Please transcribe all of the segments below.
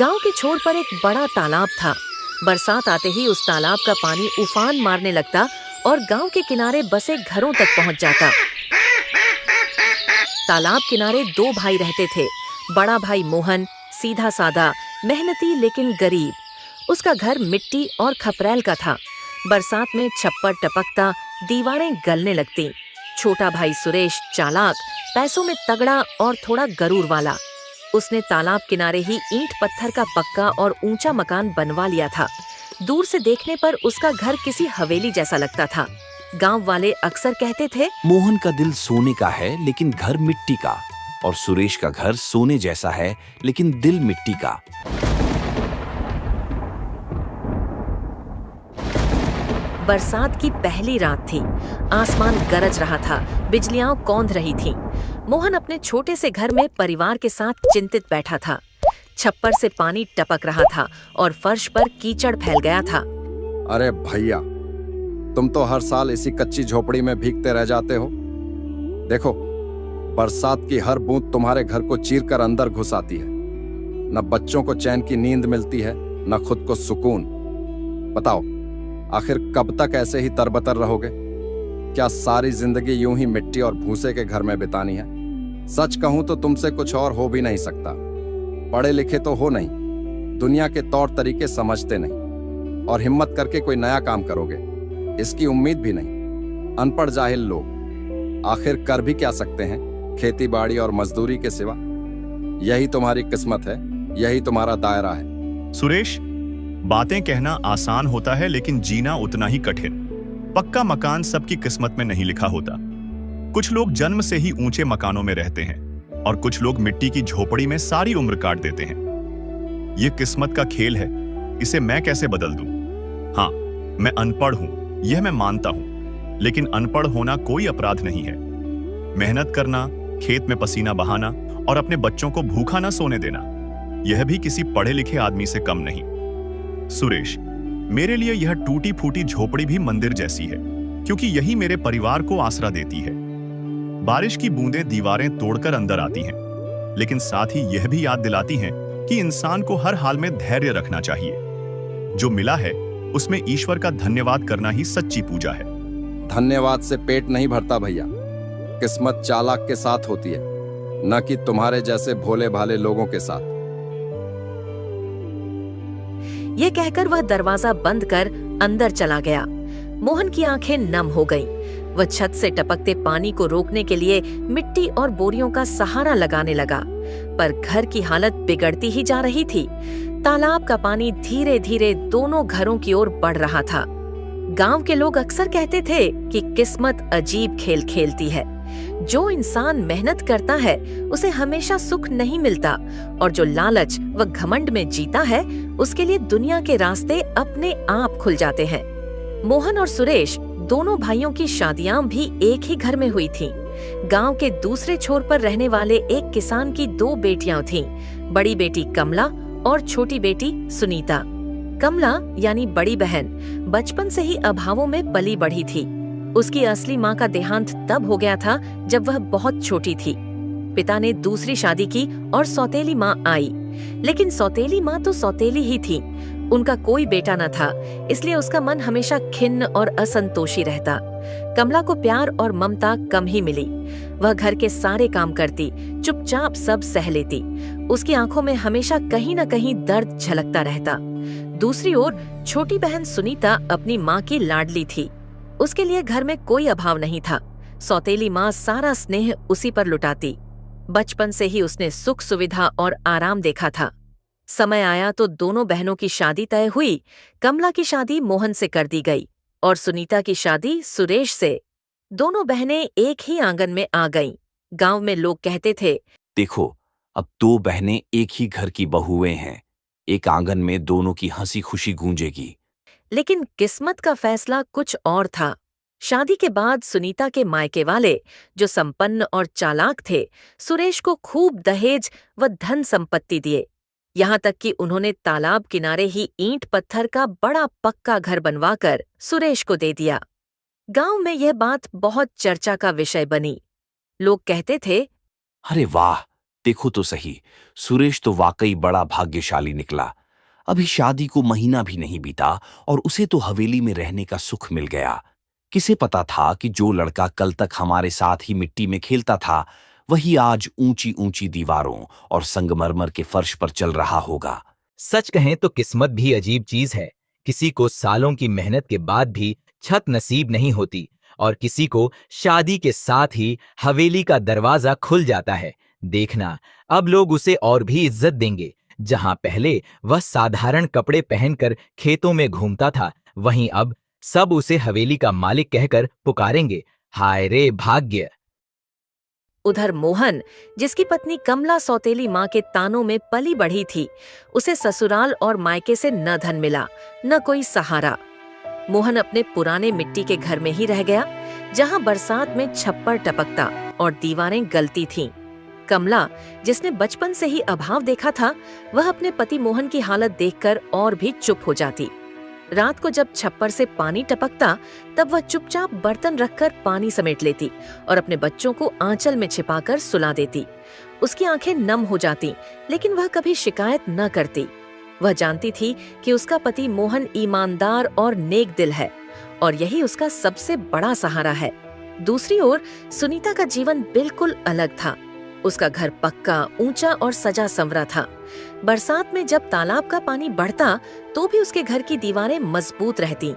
गांव के छोर पर एक बड़ा तालाब था। बरसात आते ही उस तालाब का पानी उफान मारने लगता और गांव के किनारे बसे घरों तक पहुंच जाता। तालाब किनारे दो भाई रहते थे। बड़ा भाई मोहन सीधा साधा, मेहनती लेकिन गरीब। उसका घर मिट्टी और खपरैल का था। बरसात में छप्पर टपकता, दीवारें गलने लगती। छोटा भाई सुरेश चालाक, पैसों में तगड़ा और थोड़ा गरूर वाला। उसने तालाब किनारे ही ईंट पत्थर का पक्का और ऊंचा मकान बनवा लिया था। दूर से देखने पर उसका घर किसी हवेली जैसा लगता था। गांव वाले अक्सर कहते थे, मोहन का दिल सोने का है लेकिन घर मिट्टी का, और सुरेश का घर सोने जैसा है लेकिन दिल मिट्टी का। बरसात की पहली रात थी। आसमान गरज रहा था, बिजलियां कौंध रही थीं। मोहन अपने छोटे से घर में परिवार के साथ चिंतित बैठा था। छप्पर से पानी टपक रहा था और फर्श पर कीचड़ फैल गया था। अरे भैया, तुम तो हर साल इसी कच्ची झोपड़ी में भीगते रह जाते हो। देखो, बरसात की हर बूंद तुम्हारे घर को चीर कर अंदर घुस आती है। न बच्चों को चैन की नींद मिलती है, न खुद को सुकून। बताओ, आखिर कब तक ऐसे ही तरबतर रहोगे? क्या सारी जिंदगी यूं ही मिट्टी और भूसे के घर में बितानी है? सच कहूं तो तुमसे कुछ और हो भी नहीं सकता। पढ़े लिखे तो हो नहीं, दुनिया के तौर तरीके समझते नहीं, और हिम्मत करके कोई नया काम करोगे इसकी उम्मीद भी नहीं। अनपढ़ जाहिल लोग आखिर कर भी क्या सकते हैं खेती बाड़ी और मजदूरी के सिवा? यही तुम्हारी किस्मत है, यही तुम्हारा दायरा है। सुरेश, बातें कहना आसान होता है लेकिन जीना उतना ही कठिन। पक्का मकान सबकी किस्मत में नहीं लिखा होता। कुछ लोग जन्म से ही ऊंचे मकानों में रहते हैं और कुछ लोग मिट्टी की झोपड़ी में सारी उम्र काट देते हैं। यह किस्मत का खेल है, इसे मैं कैसे बदल दूं? हाँ, मैं अनपढ़ हूं, यह मैं मानता हूं, लेकिन अनपढ़ होना कोई अपराध नहीं है। मेहनत करना, खेत में पसीना बहाना और अपने बच्चों को भूखा ना सोने देना, यह भी किसी पढ़े लिखे आदमी से कम नहीं। सुरेश, मेरे लिए यह टूटी फूटी झोपड़ी भी मंदिर जैसी है, क्योंकि यही मेरे परिवार को आसरा देती है। बारिश की बूंदें दीवारें तोड़कर अंदर आती हैं, लेकिन साथ ही यह भी याद दिलाती हैं कि इंसान को हर हाल में धैर्य रखना चाहिए। जो मिला है उसमें ईश्वर का धन्यवाद करना ही सच्ची पूजा है। धन्यवाद से पेट नहीं भरता भैया। किस्मत चालाक के साथ होती है, न कि तुम्हारे जैसे भोले भाले लोगों के साथ। ये कहकर वह दरवाजा बंद कर अंदर चला गया। मोहन की आंखें नम हो गईं। वह छत से टपकते पानी को रोकने के लिए मिट्टी और बोरियों का सहारा लगाने लगा, पर घर की हालत बिगड़ती ही जा रही थी। तालाब का पानी धीरे धीरे दोनों घरों की ओर बढ़ रहा था। गांव के लोग अक्सर कहते थे कि किस्मत अजीब खेल खेलती है। जो इंसान मेहनत करता है उसे हमेशा सुख नहीं मिलता, और जो लालच व घमंड में जीता है उसके लिए दुनिया के रास्ते अपने आप खुल जाते हैं। मोहन और सुरेश दोनों भाइयों की शादियां भी एक ही घर में हुई थीं। गांव के दूसरे छोर पर रहने वाले एक किसान की दो बेटियां थीं, बड़ी बेटी कमला और छोटी बेटी सुनीता। कमला यानी बड़ी बहन बचपन से ही अभावों में पली बढ़ी थी। उसकी असली माँ का देहांत तब हो गया था जब वह बहुत छोटी थी। पिता ने दूसरी शादी की और सौतेली माँ आई, लेकिन सौतेली माँ तो सौतेली ही थी। उनका कोई बेटा न था, इसलिए उसका मन हमेशा खिन्न और असंतोषी रहता। कमला को प्यार और ममता कम ही मिली। वह घर के सारे काम करती, चुपचाप सब सह लेती। उसकी आंखों में हमेशा कहीं न कहीं दर्द झलकता रहता। दूसरी ओर छोटी बहन सुनीता अपनी माँ की लाडली थी। उसके लिए घर में कोई अभाव नहीं था। सौतेली माँ सारा स्नेह उसी पर लुटाती। बचपन से ही उसने सुख सुविधा और आराम देखा था। समय आया तो दोनों बहनों की शादी तय हुई। कमला की शादी मोहन से कर दी गई और सुनीता की शादी सुरेश से। दोनों बहनें एक ही आंगन में आ गईं। गांव में लोग कहते थे, देखो, अब दो बहनें एक ही घर की बहुएं हैं, एक आंगन में दोनों की हंसी खुशी गूंजेगी। लेकिन किस्मत का फैसला कुछ और था। शादी के बाद सुनीता के मायके वाले, जो संपन्न और चालाक थे, सुरेश को खूब दहेज व धन संपत्ति दिए। यहाँ तक कि उन्होंने तालाब किनारे ही ईंट पत्थर का बड़ा पक्का घर बनवाकर सुरेश को दे दिया। गांव में यह बात बहुत चर्चा का विषय बनी। लोग कहते थे, अरे वाह, देखो तो सही, सुरेश तो वाकई बड़ा भाग्यशाली निकला। अभी शादी को महीना भी नहीं बीता और उसे तो हवेली में रहने का सुख मिल गया। किसे पता था कि जो लड़का कल तक हमारे साथ ही मिट्टी में खेलता था, वही आज ऊंची ऊंची दीवारों और संगमरमर के फर्श पर चल रहा होगा। सच कहें तो किस्मत भी अजीब चीज है। किसी को सालों की मेहनत के बाद भी छत नसीब नहीं होती और किसी को शादी के साथ ही हवेली का दरवाजा खुल जाता है। देखना, अब लोग उसे और भी इज्जत देंगे। जहां पहले वह साधारण कपड़े पहनकर खेतों में घूमता था, वहीं अब सब उसे हवेली का मालिक कहकर पुकारेंगे। हाय रे भाग्य। उधर मोहन, जिसकी पत्नी कमला सौतेली माँ के तानों में पली बढ़ी थी, उसे ससुराल और मायके से न धन मिला, न कोई सहारा। मोहन अपने पुराने मिट्टी के घर में ही रह गया, जहाँ बरसात में छप्पर टपकता और दीवारें गलती थीं। कमला, जिसने बचपन से ही अभाव देखा था, वह अपने पति मोहन की हालत देखकर और भी चुप हो जाती। रात को जब छप्पर से पानी टपकता, तब वह चुपचाप बर्तन रखकर पानी समेट लेती और अपने बच्चों को आंचल में छिपाकर सुला देती। उसकी आंखें नम हो जाती, लेकिन वह कभी शिकायत न करती। वह जानती थी कि उसका पति मोहन ईमानदार और नेक दिल है और यही उसका सबसे बड़ा सहारा है। दूसरी ओर सुनीता का जीवन बिल्कुल अलग था। उसका घर पक्का, ऊंचा और सजा संवरा था। बरसात में जब तालाब का पानी बढ़ता, तो भी उसके घर की दीवारें मजबूत रहती।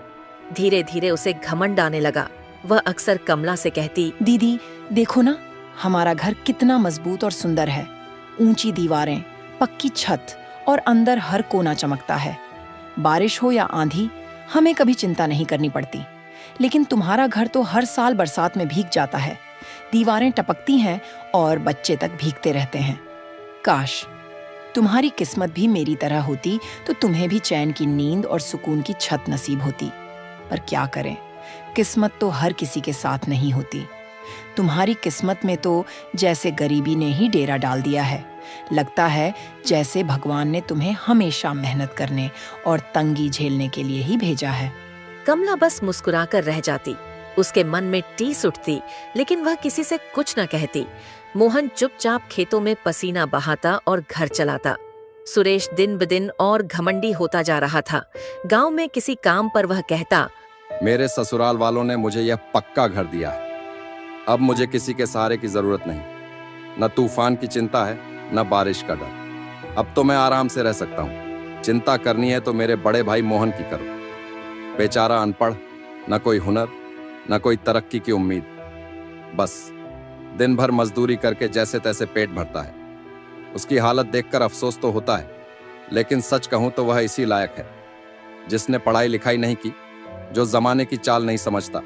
धीरे धीरे उसे घमंड आने लगा। वह अक्सर कमला से कहती, दीदी देखो ना, हमारा घर कितना मजबूत और सुंदर है। ऊंची दीवारें, पक्की छत और अंदर हर कोना चमकता है। बारिश हो या आंधी, हमें कभी चिंता नहीं करनी पड़ती। लेकिन तुम्हारा घर तो हर साल बरसात में भीग जाता है। दीवारें टपकती हैं और बच्चे तक भीगते रहते हैं। काश तुम्हारी किस्मत भी मेरी तरह होती तो तुम्हें भी चैन की नींद और सुकून की छत नसीब होती। पर क्या करें, किस्मत तो हर किसी के साथ नहीं होती। तुम्हारी किस्मत में तो जैसे गरीबी ने ही डेरा डाल दिया है। लगता है जैसे भगवान ने तुम्हें हमेशा मेहनत करने और तंगी झेलने के लिए ही भेजा है। कमला बस मुस्कुराकर रह जाती। उसके मन में टीस उठती, लेकिन वह किसी से कुछ न कहती। मोहन चुपचाप खेतों में पसीना बहाता और घर चलाता। सुरेश दिन ब दिन और घमंडी होता जा रहा था। गांव में किसी काम पर वह कहता, मेरे ससुराल वालों ने मुझे यह पक्का घर दिया है। अब मुझे किसी के सहारे की जरूरत नहीं। न तूफान की चिंता है, न बारिश का डर। अब तो मैं आराम से रह सकता हूँ। चिंता करनी है तो मेरे बड़े भाई मोहन की करो। बेचारा अनपढ़, न कोई हुनर, न कोई तरक्की की उम्मीद। बस दिन भर मजदूरी करके जैसे तैसे पेट भरता है। उसकी हालत देखकर अफसोस तो होता है, लेकिन सच कहूं तो वह इसी लायक है। जिसने पढ़ाई लिखाई नहीं की, जो जमाने की चाल नहीं समझता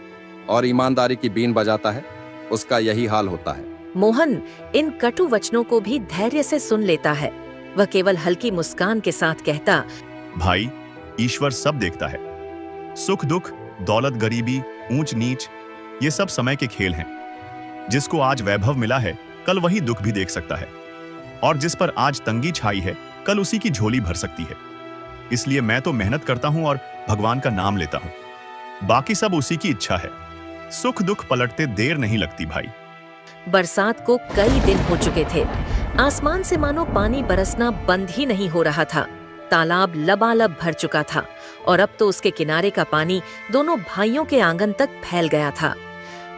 और ईमानदारी की बीन बजाता है, उसका यही हाल होता है। मोहन इन कटु वचनों को भी धैर्य से सुन लेता है। वह केवल हल्की मुस्कान के साथ कहता, भाई, ईश्वर सब देखता है। सुख दुख, दौलत गरीबी, ऊंच नीच, ये सब समय के खेल हैं। जिसको आज वैभव मिला है, कल वही दुख भी देख सकता है, और जिस पर आज तंगी छाई है, कल उसी की झोली भर सकती है। इसलिए मैं तो मेहनत करता हूं और भगवान का नाम लेता हूं। बाकी सब उसी की इच्छा है। सुख दुख पलटते देर नहीं लगती भाई। बरसात को कई दिन हो चुके थे। आसमान से मानो पानी बरसना बंद ही नहीं हो रहा था। तालाब लबालब भर चुका था और अब तो उसके किनारे का पानी दोनों भाइयों के आंगन तक फैल गया था।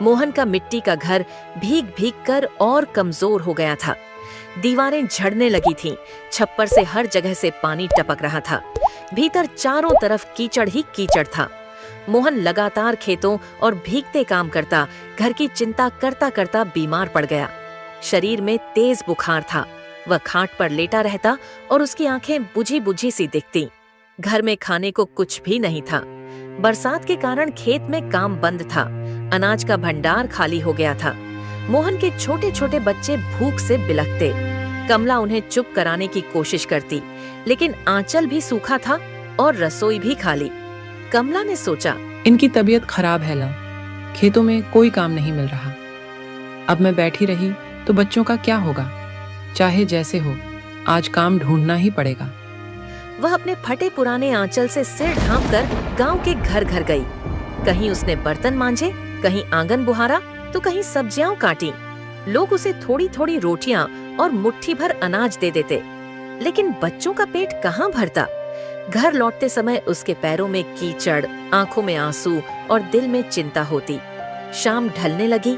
मोहन का मिट्टी का घर भीग भीग कर और कमजोर हो गया था। दीवारें झड़ने लगी थीं, छप्पर से हर जगह से पानी टपक रहा था। भीतर चारों तरफ कीचड़ ही कीचड़ था। मोहन लगातार खेतों और भीगते काम करता, घर की चिंता करता करता बीमार पड़ गया। शरीर में तेज बुखार था। वह खाट पर लेटा रहता और उसकी आंखें बुझी बुझी सी दिखती। घर में खाने को कुछ भी नहीं था। बरसात के कारण खेत में काम बंद था। अनाज का भंडार खाली हो गया था। मोहन के छोटे छोटे बच्चे भूख से बिलखते। कमला उन्हें चुप कराने की कोशिश करती, लेकिन आंचल भी सूखा था और रसोई भी खाली। कमला ने सोचा, इनकी तबीयत खराब है ना, खेतों में कोई काम नहीं मिल रहा। अब मैं बैठी रही तो बच्चों का क्या होगा। चाहे जैसे हो, आज काम ढूंढना ही पड़ेगा। वह अपने फटे पुराने आंचल से सिर ढांपकर गांव के घर घर गई। कहीं उसने बर्तन मांजे, कहीं आंगन बुहारा, तो कहीं सब्जियां काटी। लोग उसे थोड़ी थोड़ी रोटियां और मुट्ठी भर अनाज दे देते, लेकिन बच्चों का पेट कहाँ भरता। घर लौटते समय उसके पैरों में कीचड़, आंखों में आंसू और दिल में चिंता होती। शाम ढलने लगी।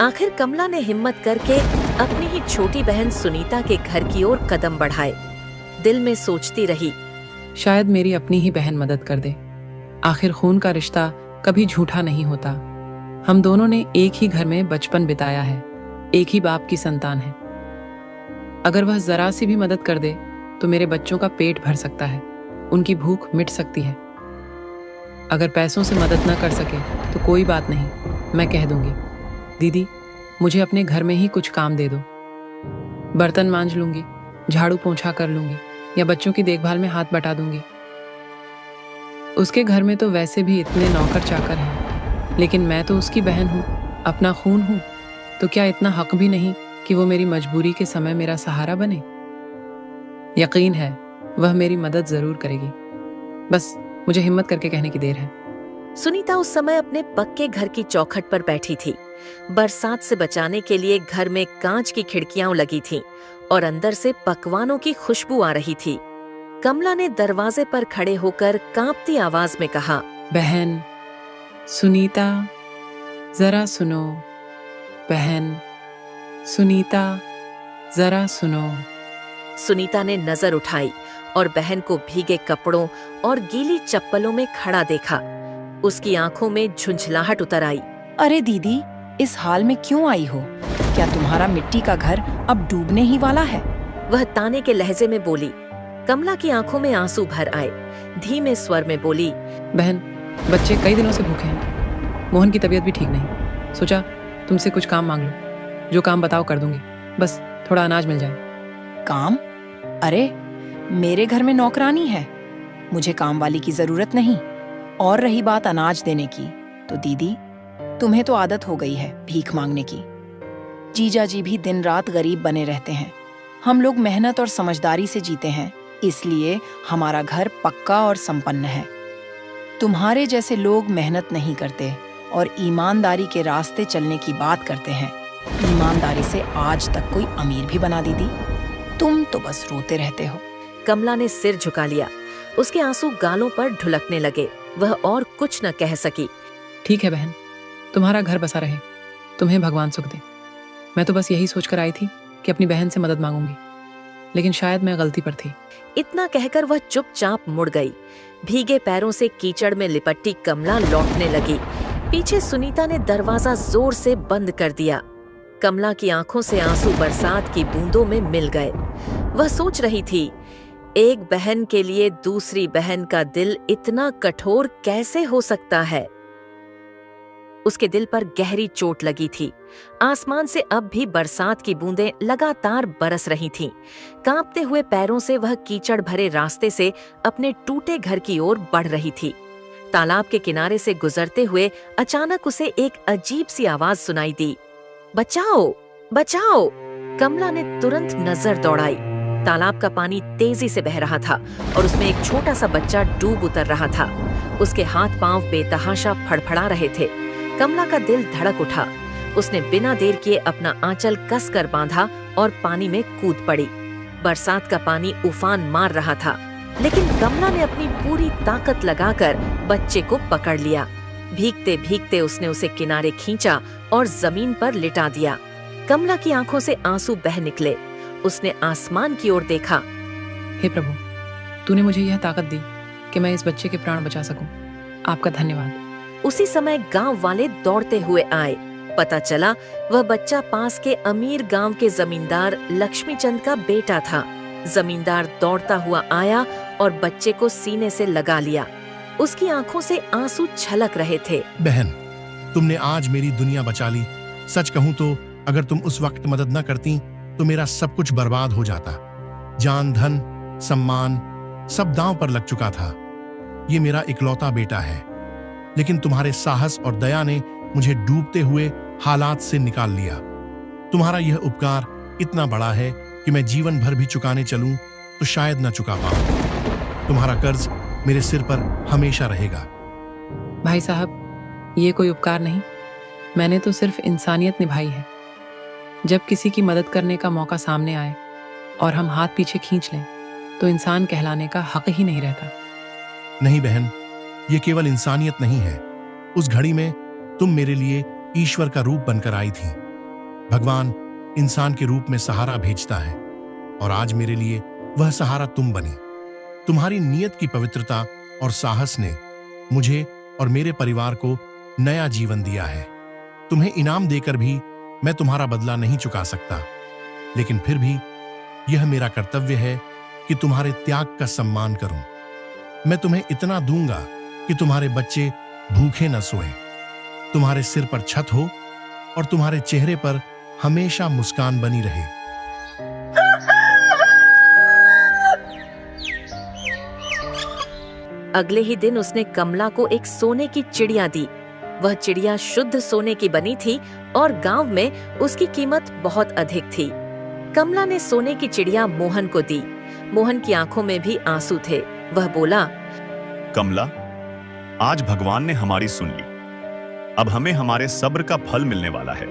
आखिर कमला ने हिम्मत करके अपनी ही छोटी बहन सुनीता के घर की ओर कदम बढ़ाए। दिल में सोचती रही, शायद मेरी अपनी ही बहन मदद कर दे। आखिर खून का रिश्ता कभी झूठा नहीं होता। हम दोनों ने एक ही घर में बचपन बिताया है, एक ही बाप की संतान है। अगर वह जरा सी भी मदद कर दे तो मेरे बच्चों का पेट भर सकता है, उनकी भूख मिट सकती है। अगर पैसों से मदद न कर सके तो कोई बात नहीं, मैं कह दूंगी, दीदी मुझे अपने घर में ही कुछ काम दे दो। बर्तन मांज लूंगी, झाड़ू पोंछा कर लूंगी या बच्चों की देखभाल में हाथ बटा दूंगी। उसके घर में तो वैसे भी इतने नौकर चाकर हैं, लेकिन मैं तो उसकी बहन हूँ, अपना खून हूँ, तो क्या इतना हक भी नहीं कि वो मेरी मजबूरी के समय मेरा सहारा बने? यकीन है वह मेरी मदद जरूर करेगी। बस मुझे हिम्मत करके कहने की देर है। सुनीता उस समय अपने पक्के घर की चौखट पर बैठी थी। बरसात से बचाने के लिए घर में कांच की खिड़कियां लगी थीं और अंदर से पकवानों की खुशबू आ रही थी। कमला ने दरवाजे पर खड़े होकर कांपती आवाज में कहा, बहन सुनीता, जरा सुनो। बहन सुनीता, जरा सुनो। सुनीता ने नजर उठाई और बहन को भीगे कपड़ों और गीली चप्पलों में खड़ा देखा। उसकी आंखों में झुंझलाहट उतर आई। अरे दीदी, इस हाल में क्यों आई हो? क्या तुम्हारा मिट्टी का घर अब डूबने ही वाला है? वह ताने के लहजे में बोली। कमला की आंखों में आंसू भर आए। धीमे स्वर में बोली, बहन बच्चे कई दिनों से भूखे हैं, मोहन की तबीयत भी ठीक नहीं। सोचा तुमसे कुछ काम मांग लो, जो काम बताओ कर दूंगी, बस थोड़ा अनाज मिल जाए। काम? अरे मेरे घर में नौकरानी है, मुझे काम वाली की जरूरत नहीं। और रही बात अनाज देने की, तो दीदी तुम्हें तो आदत हो गई है भीख मांगने की। जीजा जी भी दिन रात गरीब बने रहते हैं। हम लोग मेहनत और समझदारी से जीते हैं, इसलिए हमारा घर पक्का और संपन्न है। तुम्हारे जैसे लोग मेहनत नहीं करते और ईमानदारी के रास्ते चलने की बात करते हैं। ईमानदारी से आज तक कोई अमीर भी बना दीदी? तुम तो बस रोते रहते हो। कमला ने सिर झुका लिया। उसके आंसू गालों पर ढुलकने लगे। वह और कुछ न कह सकी। ठीक है बहन, तुम्हारा घर बसा रहे, तुम्हें भगवान सुख दे। मैं तो बस यही सोचकर आई थी कि अपनी बहन से मदद मांगूंगी, लेकिन शायद मैं गलती पर थी। इतना कहकर वह चुपचाप मुड़ गई। भीगे पैरों से कीचड़ में लिपटी कमला लौटने लगी। पीछे सुनीता ने दरवाजा जोर से बंद कर दिया। कमला की आंखों से आंसू बरसात की बूंदों में मिल गए। वह सोच रही थी, एक बहन के लिए दूसरी बहन का दिल इतना कठोर कैसे हो सकता है। उसके दिल पर गहरी चोट लगी थी। आसमान से अब भी बरसात की बूंदें लगातार बरस रही थीं। कांपते हुए पैरों से वह कीचड़ भरे रास्ते से अपने टूटे घर की ओर बढ़ रही थी। तालाब के किनारे से गुजरते हुए अचानक उसे एक अजीब सी आवाज सुनाई दी, बचाओ बचाओ। कमला ने तुरंत नजर दौड़ाई। तालाब का पानी तेजी से बह रहा था और उसमें एक छोटा सा बच्चा डूब उतर रहा था। उसके हाथ पांव बेतहाशा फड़फड़ा रहे थे। कमला का दिल धड़क उठा। उसने बिना देर किए अपना आंचल कसकर बांधा और पानी में कूद पड़ी। बरसात का पानी उफान मार रहा था, लेकिन कमला ने अपनी पूरी ताकत लगाकर बच्चे को पकड़ लिया। भीगते भीगते उसने उसे किनारे खींचा और जमीन पर लिटा दिया। कमला की आंखों से आंसू बह निकले। उसने आसमान की ओर देखा। हे प्रभु, तूने मुझे यह ताकत दी कि मैं इस बच्चे के प्राण बचा सकूं। आपका धन्यवाद। उसी समय गांव वाले दौड़ते हुए आए। पता चला वह बच्चा पास के अमीर गांव के जमींदार लक्ष्मीचंद का बेटा था। जमींदार दौड़ता हुआ आया और बच्चे को सीने से लगा लिया। उसकी आंखों से आंसू छलक रहे थे। बहन, तुमने आज मेरी दुनिया बचा ली। सच कहूं तो अगर तुम उस वक्त मदद न करती तो मेरा सब कुछ बर्बाद हो जाता। जान, धन, सम्मान सब दांव पर लग चुका था। ये मेरा इकलौता बेटा है, लेकिन तुम्हारे साहस और दया ने मुझे डूबते हुए हालात से निकाल लिया। तुम्हारा यह उपकार इतना बड़ा है कि मैं जीवन भर भी चुकाने चलूं तो शायद न चुका पाऊं। तुम्हारा कर्ज मेरे सिर पर हमेशा रहेगा। भाई साहब, ये कोई उपकार नहीं, मैंने तो सिर्फ इंसानियत निभाई है। जब किसी की मदद करने का मौका सामने आए और हम हाथ पीछे खींच लें तो इंसान कहलाने का हक ही नहीं रहता। नहीं बहन, ये केवल इंसानियत नहीं है। उस घड़ी में तुम मेरे लिए ईश्वर का रूप बनकर आई थी। भगवान इंसान के रूप में सहारा भेजता है और आज मेरे लिए वह सहारा तुम बनी। तुम्हारी नीयत की पवित्रता और साहस ने मुझे और मेरे परिवार को नया जीवन दिया है। तुम्हें इनाम देकर भी मैं तुम्हारा बदला नहीं चुका सकता, लेकिन फिर भी यह मेरा कर्तव्य है कि तुम्हारे त्याग का सम्मान करूं। मैं तुम्हें इतना दूंगा कि तुम्हारे बच्चे भूखे न सोएं, तुम्हारे सिर पर छत हो और तुम्हारे चेहरे पर हमेशा मुस्कान बनी रहे। अगले ही दिन उसने कमला को एक सोने की चिड़िया दी। वह चिड़िया शुद्ध सोने की बनी थी और गांव में उसकी कीमत बहुत अधिक थी। कमला ने सोने की चिड़िया मोहन को दी। मोहन की आंखों में भी आंसू थे। वह बोला, कमला, आज भगवान ने हमारी सुन ली। अब हमें हमारे सब्र का फल मिलने वाला है।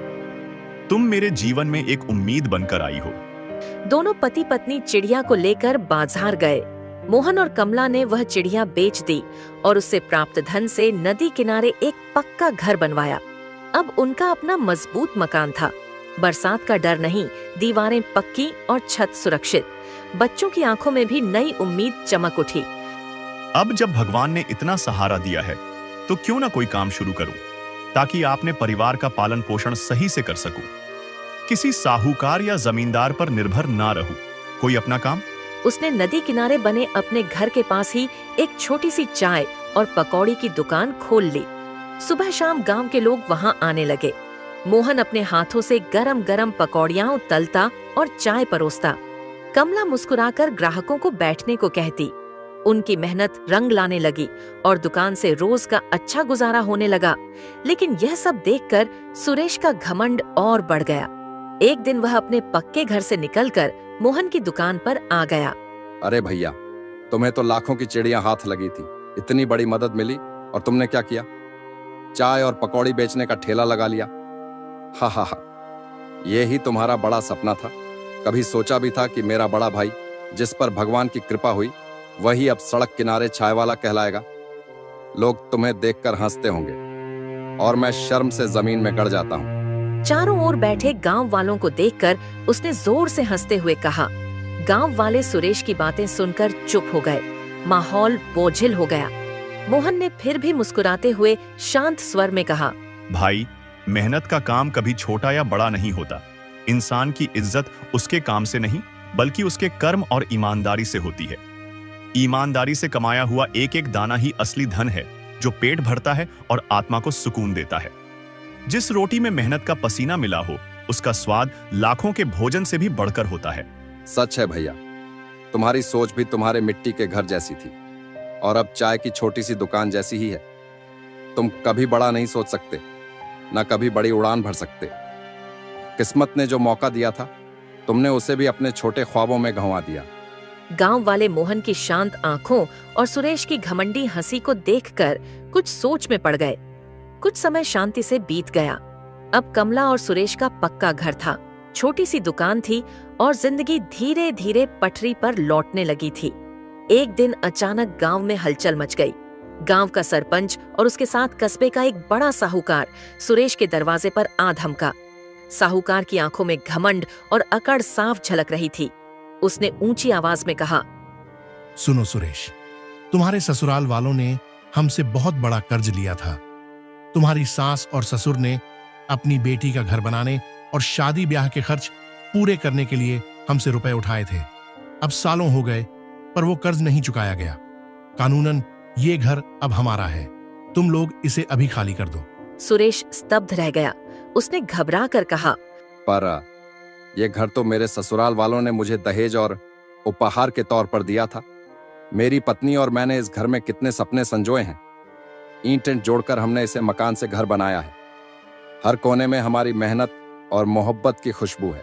तुम मेरे जीवन में एक उम्मीद बनकर आई हो। दोनों पति पत्नी चिड़िया को लेकर बाजार गए। मोहन और कमला ने वह चिड़िया बेच दी और उससे प्राप्त धन से नदी किनारे एक पक्का घर बनवाया। अब उनका अपना मजबूत मकान था। बरसात का डर नहीं, दीवारें पक्की और छत सुरक्षित। बच्चों की आंखों में भी नई उम्मीद चमक उठी। अब जब भगवान ने इतना सहारा दिया है तो क्यों ना कोई काम शुरू करूं, ताकि आपने परिवार का पालन पोषण सही से कर सकूं। किसी साहूकार या जमींदार पर निर्भर ना रहूं। कोई अपना काम। उसने नदी किनारे बने अपने घर के पास ही एक छोटी सी चाय और पकौड़ी की दुकान खोल ली। सुबह शाम गांव के लोग वहां आने लगे। मोहन अपने हाथों से गरम गरम पकौड़ियां तलता और चाय परोसता। कमला मुस्कुराकर ग्राहकों को बैठने को कहती। उनकी मेहनत रंग लाने लगी और दुकान से रोज का अच्छा गुजारा होने लगा। लेकिन यह सब देखकर सुरेश का घमंड और बढ़ गया। एक दिन वह अपने पक्के घर से निकलकर मोहन की दुकान पर आ गया। अरे भैया, तुम्हें तो लाखों की चिड़िया हाथ लगी थी, इतनी बड़ी मदद मिली और तुमने क्या किया? चाय और पकौड़ी बेचने का ठेला लगा लिया। हा हा हा, ये ही तुम्हारा बड़ा सपना था। कभी सोचा भी था कि मेरा बड़ा भाई, जिस पर भगवान की कृपा हुई, वही अब सड़क किनारे चाय वाला कहलाएगा। लोग तुम्हें देखकर हंसते होंगे और मैं शर्म से जमीन में गड़ जाता हूँ। चारों ओर बैठे गांव वालों को देखकर उसने जोर से हंसते हुए कहा। गांव वाले सुरेश की बातें सुनकर चुप हो गए। माहौल बोझिल हो गया। मोहन ने फिर भी मुस्कुराते हुए शांत स्वर में कहा, भाई, मेहनत का काम कभी छोटा या बड़ा नहीं होता। इंसान की इज्जत उसके काम से नहीं, बल्कि उसके कर्म और ईमानदारी से होती है। ईमानदारी से कमाया हुआ एक एक दाना ही असली धन है, जो पेट भरता है और आत्मा को सुकून देता है। जिस रोटी में मेहनत का पसीना मिला हो, उसका स्वाद लाखों के भोजन से भी बढ़कर होता है। सच है भैया, तुम्हारी सोच भी तुम्हारे मिट्टी के घर जैसी थी और अब चाय की छोटी सी दुकान जैसी ही है। तुम कभी बड़ा नहीं सोच सकते, न कभी बड़ी उड़ान भर सकते। किस्मत ने जो मौका दिया था, तुमने उसे भी अपने छोटे ख्वाबों में गंवा दिया। गांव वाले मोहन की शांत आंखों और सुरेश की घमंडी हंसी को देखकर कुछ सोच में पड़ गए। कुछ समय शांति से बीत गया। अब कमला और सुरेश का पक्का घर था, छोटी सी दुकान थी और जिंदगी धीरे धीरे पटरी पर लौटने लगी थी। एक दिन अचानक गांव में हलचल मच गई। गांव का सरपंच और उसके साथ कस्बे का एक बड़ा साहूकार सुरेश के दरवाजे पर आ धमका। साहूकार की आंखों में घमंड और अकड़ साफ झलक रही थी। उसने ऊंची आवाज में कहा, सुनो सुरेश, तुम्हारे ससुराल वालों ने हमसे बहुत बड़ा कर्ज लिया था। तुम्हारी सास और ससुर ने अपनी बेटी का घर बनाने और शादी ब्याह के खर्च पूरे करने के लिए हमसे रुपए उठाए थे। अब सालों हो गए पर वो कर्ज नहीं चुकाया गया। कानूनन ये घर अब हमारा है। तुम लोग इसे अभी खाली कर दो। सुरेश स्तब्ध रह गया। उसने घबरा कर कहा, पर ये घर तो मेरे ससुराल वालों ने मुझे दहेज और उपहार के तौर पर दिया था। मेरी पत्नी और मैंने इस घर में कितने सपने संजोए हैं। ईंट जोड़कर हमने इसे मकान से घर बनाया है। हर कोने में हमारी मेहनत और मोहब्बत की खुशबू है।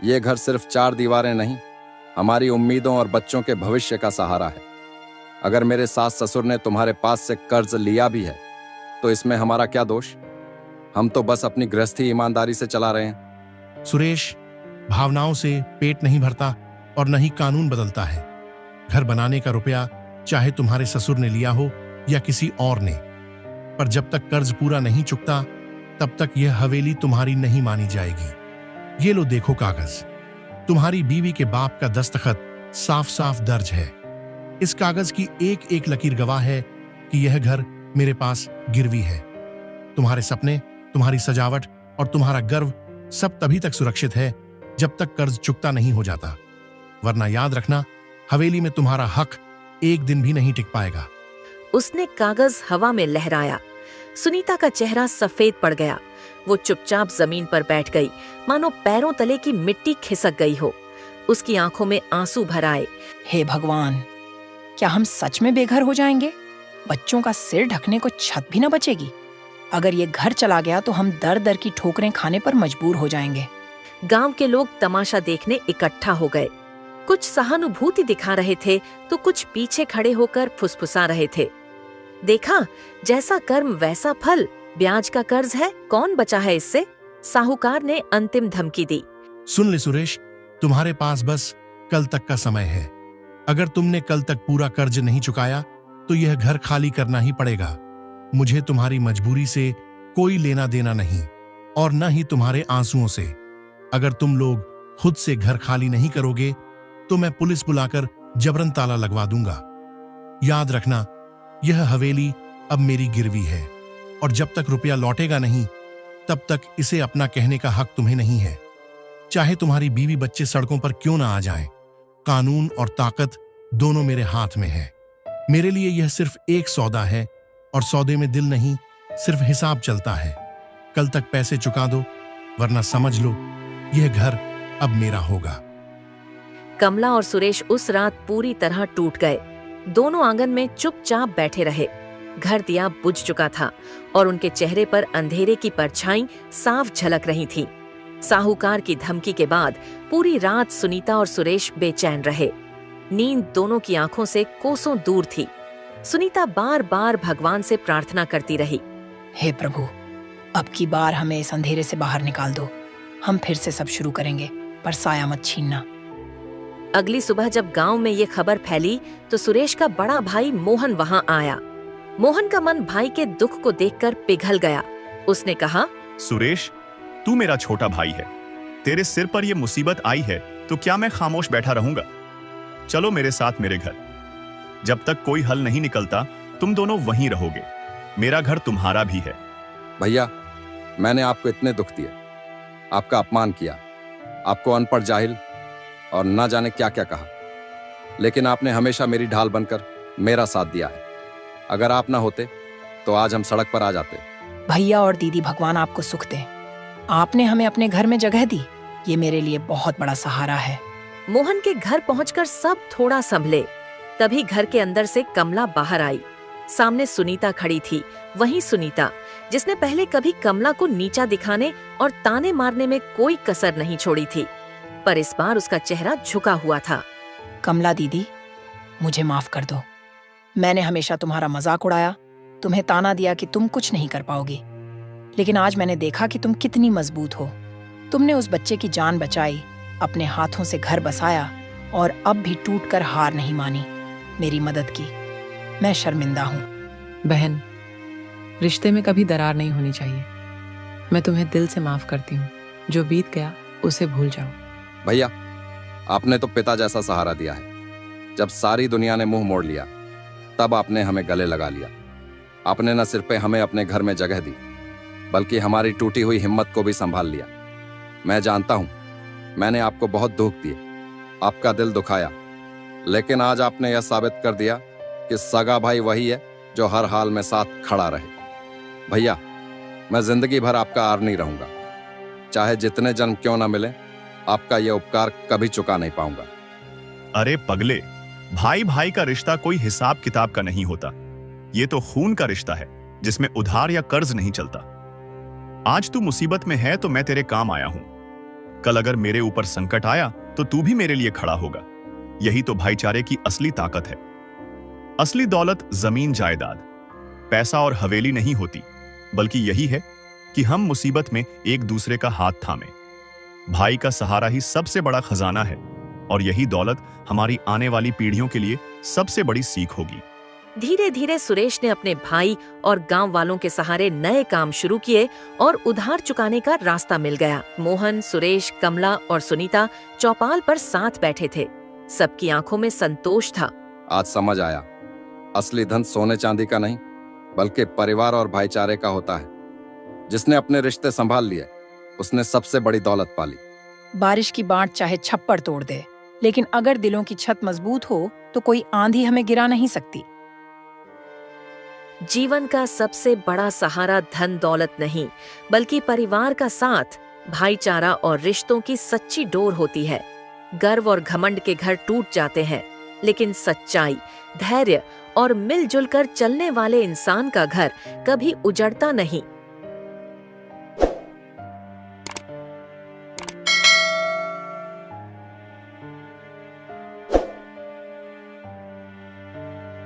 ये घर सिर्फ चार दीवारें नहीं, हमारी उम्मीदों और बच्चों के भविष्य का सहारा है। अगर मेरे सास ससुर ने तुम्हारे पास से कर्ज लिया भी है तो इसमें हमारा क्या दोष? हम तो बस अपनी गृहस्थी ईमानदारी से चला रहे हैं। सुरेश, भावनाओं से पेट नहीं भरता और न ही कानून बदलता है। घर बनाने का रुपया चाहे तुम्हारे ससुर ने लिया हो या किसी और ने, पर जब तक कर्ज पूरा नहीं चुकता तब तक यह हवेली तुम्हारी नहीं मानी जाएगी। ये लो देखो कागज, तुम्हारी बीवी के बाप का दस्तखत साफ साफ दर्ज है। इस कागज की एक एक लकीर गवाह है कि यह घर मेरे पास गिरवी है। तुम्हारे सपने, तुम्हारी सजावट और तुम्हारा गर्व सब तभी तक सुरक्षित है जब तक कर्ज चुकता नहीं हो जाता, वरना याद रखना, हवेली में तुम्हारा हक एक दिन भी नहीं टिक पाएगा। उसने कागज हवा में लहराया। सुनीता का चेहरा सफेद पड़ गया। वो चुपचाप जमीन पर बैठ गई, मानो पैरों तले की मिट्टी खिसक गई हो। उसकी आंखों में आंसू भर आए। हे भगवान, क्या हम सच में बेघर हो जाएंगे? बच्चों का सिर ढकने को छत भी न बचेगी। अगर ये घर चला गया तो हम दर दर की ठोकरें खाने पर मजबूर हो जाएंगे। गांव के लोग तमाशा देखने इकट्ठा हो गए। कुछ सहानुभूति दिखा रहे थे तो कुछ पीछे खड़े होकर फुसफुसा रहे थे। देखा, जैसा कर्म वैसा फल, ब्याज का कर्ज है, कौन बचा है इससे? साहूकार ने अंतिम धमकी दी। सुन ले सुरेश, तुम्हारे पास बस कल तक का समय है। अगर तुमने कल तक पूरा कर्ज नहीं चुकाया तो यह घर खाली करना ही पड़ेगा। मुझे तुम्हारी मजबूरी से कोई लेना देना नहीं और न ही तुम्हारे आंसुओं से। अगर तुम लोग खुद से घर खाली नहीं करोगे तो मैं पुलिस बुलाकर जबरन ताला लगवा दूंगा। याद रखना, यह हवेली अब मेरी गिरवी है और जब तक रुपया लौटेगा नहीं तब तक इसे अपना कहने का हक तुम्हें नहीं है। चाहे तुम्हारी बीवी बच्चे सड़कों पर क्यों ना आ जाएं, कानून और ताकत दोनों मेरे हाथ में है। मेरे लिए यह सिर्फ एक सौदा है और सौदे में दिल नहीं, सिर्फ हिसाब चलता है। कल तक पैसे चुका दो, वरना समझ लो यह घर अब मेरा होगा। कमला और सुरेश उस रात पूरी तरह टूट गए। दोनों आंगन में चुपचाप बैठे रहे। घर दिया बुझ चुका था और उनके चेहरे पर अंधेरे की परछाई साफ झलक रही थी। साहूकार की धमकी के बाद पूरी रात सुनीता और सुरेश बेचैन रहे। नींद दोनों की आंखों से कोसों दूर थी। सुनीता बार बार भगवान से प्रार्थना करती रही, हे प्रभु, अब की बार हमें इस अंधेरे से बाहर निकाल दो। हम फिर से सब शुरू करेंगे, पर साया मत छीनना। अगली सुबह जब गांव में ये खबर फैली तो सुरेश का बड़ा भाई मोहन वहां आया। मोहन का मन भाई के दुख को देखकर पिघल गया। उसने कहा, सुरेश, तू मेरा छोटा भाई है। तेरे सिर पर यह मुसीबत आई है तो क्या मैं खामोश बैठा रहूंगा? चलो मेरे साथ मेरे घर। जब तक कोई हल नहीं निकलता तुम दोनों वहीं रहोगे। मेरा घर तुम्हारा भी है। भैया, मैंने आपको इतने दुख दिए, आपका अपमान किया, आपको अनपढ़, जाहिल और ना जाने क्या क्या कहा, लेकिन आपने हमेशा मेरी ढाल बनकर मेरा साथ दिया है। अगर आप ना होते तो आज हम सड़क पर आ जाते। भैया और दीदी, भगवान आपको सुख दे। आपने हमें अपने घर में जगह दी, ये मेरे लिए बहुत बड़ा सहारा है। मोहन के घर पहुंचकर सब थोड़ा संभले। तभी घर के अंदर से कमला बाहर आई। सामने सुनीता खड़ी थी। वही सुनीता जिसने पहले कभी कमला को नीचा दिखाने और ताने मारने में कोई कसर नहीं छोड़ी थी, पर इस बार उसका चेहरा झुका हुआ था। कमला दीदी, मुझे माफ कर दो। मैंने हमेशा तुम्हारा मजाक उड़ाया, तुम्हें ताना दिया कि तुम कुछ नहीं कर पाओगी, लेकिन आज मैंने देखा कि तुम कितनी मजबूत हो। तुमने उस बच्चे की जान बचाई, अपने हाथों से घर बसाया और अब भी टूटकर हार नहीं मानी, मेरी मदद की। मैं शर्मिंदा हूँ। बहन, रिश्ते में कभी दरार नहीं होनी चाहिए। मैं तुम्हें दिल से माफ करती हूँ। जो बीत गया उसे भूल जाओ। भैया, आपने तो पिता जैसा सहारा दिया है। जब सारी दुनिया ने मुंह मोड़ लिया तब आपने हमें गले लगा लिया। आपने न सिर्फ हमें अपने घर में जगह दी, बल्कि हमारी टूटी हुई हिम्मत को भी संभाल लिया। मैं जानता हूं मैंने आपको बहुत दुख दिए, आपका दिल दुखाया, लेकिन आज आपने यह साबित कर दिया कि सगा भाई वही है जो हर हाल में साथ खड़ा रहे। भैया, मैं जिंदगी भर आपका आर्नी रहूंगा। चाहे जितने जन्म क्यों ना मिले, आपका यह उपकार कभी चुका नहीं पाऊंगा। अरे पगले, भाई भाई का रिश्ता कोई हिसाब किताब का नहीं होता। ये तो खून का रिश्ता है जिसमें उधार या कर्ज नहीं चलता। आज तू मुसीबत में है तो मैं तेरे काम आया हूं। कल अगर मेरे ऊपर संकट आया तो तू भी मेरे लिए खड़ा होगा। यही तो भाईचारे की असली ताकत है। असली दौलत जमीन जायदाद, पैसा और हवेली नहीं होती, बल्कि यही है कि हम मुसीबत में एक दूसरे का हाथ थामें। भाई का सहारा ही सबसे बड़ा खजाना है और यही दौलत हमारी आने वाली पीढ़ियों के लिए सबसे बड़ी सीख होगी। धीरे धीरे सुरेश ने अपने भाई और गांव वालों के सहारे नए काम शुरू किए और उधार चुकाने का रास्ता मिल गया। मोहन, सुरेश, कमला और सुनीता चौपाल पर साथ बैठे थे। सबकी आंखों में संतोष था। आज समझ आया, असली धन सोने चांदी का नहीं बल्कि परिवार और भाईचारे का होता है। जिसने अपने रिश्ते संभाल लिए उसने सबसे बड़ी दौलत पाली। बारिश की बाढ़ चाहे छप्पर तोड़ दे, लेकिन अगर दिलों की छत मजबूत हो तो कोई आंधी हमें गिरा नहीं सकती। जीवन का सबसे बड़ा सहारा धन दौलत नहीं बल्कि परिवार का साथ, भाईचारा और रिश्तों की सच्ची डोर होती है। गर्व और घमंड के घर टूट जाते हैं, लेकिन सच्चाई, धैर्य और मिलजुल कर चलने वाले इंसान का घर कभी उजड़ता नहीं।